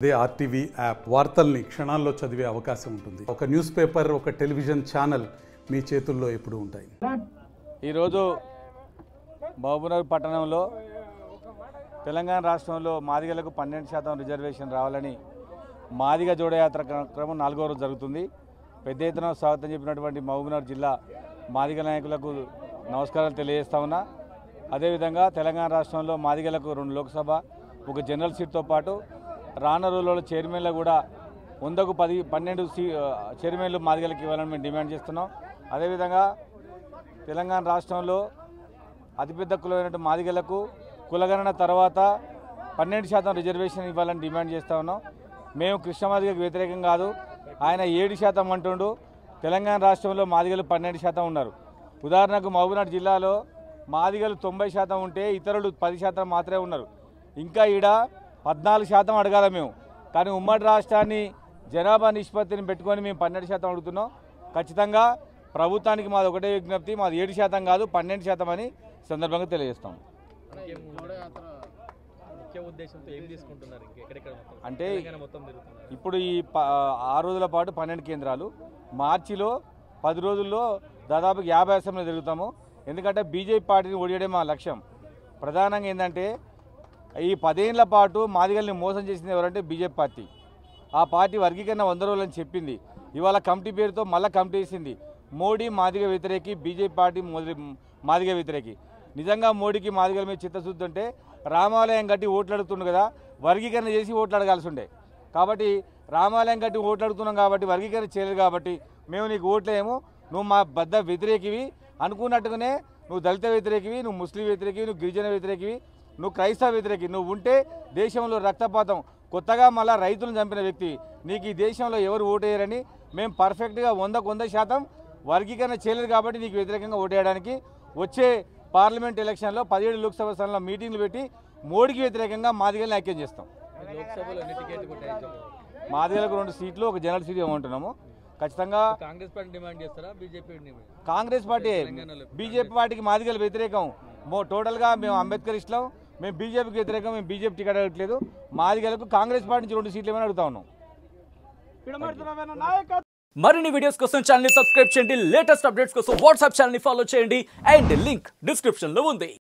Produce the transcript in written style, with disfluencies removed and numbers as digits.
అదే RTV app వార్తల్ని క్షణాల్లో చదివే అవకాశం ఉంటుంది. ఒక న్యూస్ పేపర్, ఒక టెలివిజన్ ఛానల్ మీ చేతుల్లో ఎప్పుడూ ఉంటాయి. ఈరోజు మహబూబ్నగర్ పట్టణంలో తెలంగాణ రాష్ట్రంలో మాదిగలకు 12% రిజర్వేషన్ రావాలని మాదిగ జోడయాత్ర క్రమం 4వ రోజు జరుగుతుంది. పెద్ద ఎత్తున స్వాగతం చెప్పినటువంటి మహబూబ్నగర్ జిల్లా మాదిగ నాయకులకు నమస్కారాలు తెలియజేస్తా ఉన్నా. అదేవిధంగా తెలంగాణ రాష్ట్రంలో మాదిగలకు 2 లోక్సభ, 1 జనరల్ సీట్తో పాటు రానున్న రోజుల్లో చైర్మన్లు కూడా 100కు 12 చైర్మన్లు మాదిగలకు ఇవ్వాలని మేము డిమాండ్ చేస్తున్నాం. అదేవిధంగా తెలంగాణ రాష్ట్రంలో అతిపెద్ద కులమైనటువంటి మాదిగలకు కులగణన తర్వాత 12% రిజర్వేషన్ ఇవ్వాలని డిమాండ్ చేస్తూ ఉన్నాం. మేము కృష్ణమాదిగకు వ్యతిరేకం కాదు. ఆయన 7% అంటుండు. తెలంగాణ రాష్ట్రంలో మాదిగలు 12% ఉన్నారు. ఉదాహరణకు మహబూబ్నగర్ జిల్లాలో మాదిగలు 90% ఉంటే ఇతరులు 10% మాత్రమే ఉన్నారు. ఇంకా ఈడ 14% అడగాల మేము. కానీ ఉమ్మడి రాష్ట్రాన్ని జనాభా నిష్పత్తిని పెట్టుకొని మేము 12% అడుగుతున్నాం. ఖచ్చితంగా ప్రభుత్వానికి మాది ఒకటే విజ్ఞప్తి, మాది 7% కాదు 12% అని సందర్భంగా తెలియజేస్తాం. అంటే ఇప్పుడు ఈ 6 రోజుల పాటు 12 కేంద్రాలు, మార్చిలో 10 రోజుల్లో దాదాపు 50 అసెంబ్లీ తిరుగుతాము. ఎందుకంటే బీజేపీ పార్టీని ఓడియడే మా లక్ష్యం. ప్రధానంగా ఏంటంటే ఈ 10 ఏళ్ల పాటు మాదిగల్ని మోసం చేసింది ఎవరంటే బీజేపీ పార్టీ. ఆ పార్టీ వర్గీకరణ 100 రోజులని చెప్పింది. ఇవాళ కమిటీ పేరుతో మళ్ళీ కమిటీ వేసింది. మోడీ మాదిగ వ్యతిరేకి, బీజేపీ పార్టీ మాదిగ వ్యతిరేకి. నిజంగా మోడీకి మాదిగల మీద చిత్తశుద్ధి ఉంటే రామాలయం కట్టి ఓట్లు అడుగుతుండు కదా, వర్గీకరణ చేసి ఓట్లు అడగాల్సి ఉండే. కాబట్టి రామాలయం కట్టి ఓట్లు అడుగుతున్నాం కాబట్టి వర్గీకరణ చేయలేదు కాబట్టి మేము నీకు ఓట్లేమో, నువ్వు మా బద్ద వ్యతిరేకివి అనుకున్నట్టుగానే, నువ్వు దళిత వ్యతిరేకివి, నువ్వు ముస్లిం వ్యతిరేకివి, నువ్వు గిరిజన వ్యతిరేకివి, నువ్వు క్రైస్తవ వ్యతిరేకి, నువ్వు ఉంటే దేశంలో రక్తపాతం, కొత్తగా మళ్ళీ రైతులను చంపిన వ్యక్తి, నీకు ఈ దేశంలో ఎవరు ఓటేయరని మేము పర్ఫెక్ట్గా 100% వర్గీకరణ చేయలేదు కాబట్టి నీకు వ్యతిరేకంగా ఓటేయడానికి వచ్చే పార్లమెంట్ ఎలక్షన్లో 17 లోక్సభ స్థానంలో మీటింగ్లు పెట్టి మోడీకి వ్యతిరేకంగా మాదిగల్ని ఐక్యం చేస్తాం. మాదిగలకు 2 సీట్లు, 1 జనరల్ సీట్ ఇవ్వమంటున్నాము. ఖచ్చితంగా కాంగ్రెస్ పార్టీ డిమాండ్ చేస్తారా, బీజేపీ? కాంగ్రెస్ పార్టీ, బీజేపీ పార్టీకి మాదిగలు వ్యతిరేకం. టోటల్గా మేము అంబేద్కర్ ఇష్టం, మేము బీజేపీకి వ్యతిరేకం. మేము బీజేపీ టికెట్ అడగట్లేదు. మాదిగలకు కాంగ్రెస్ పార్టీ నుంచి 2 సీట్లు ఏమైనా అడుగుతా ఉన్నాం. మరిన్ని వీడియోస్ కోసం ఛానల్ ని సబ్స్క్రైబ్ చేయండి. లేటెస్ట్ అప్డేట్స్ కోసం వాట్సాప్ ఛానల్ ని ఫాలో చేయండి. అండ్ లింక్ డిస్క్రిప్షన్ లో ఉంది.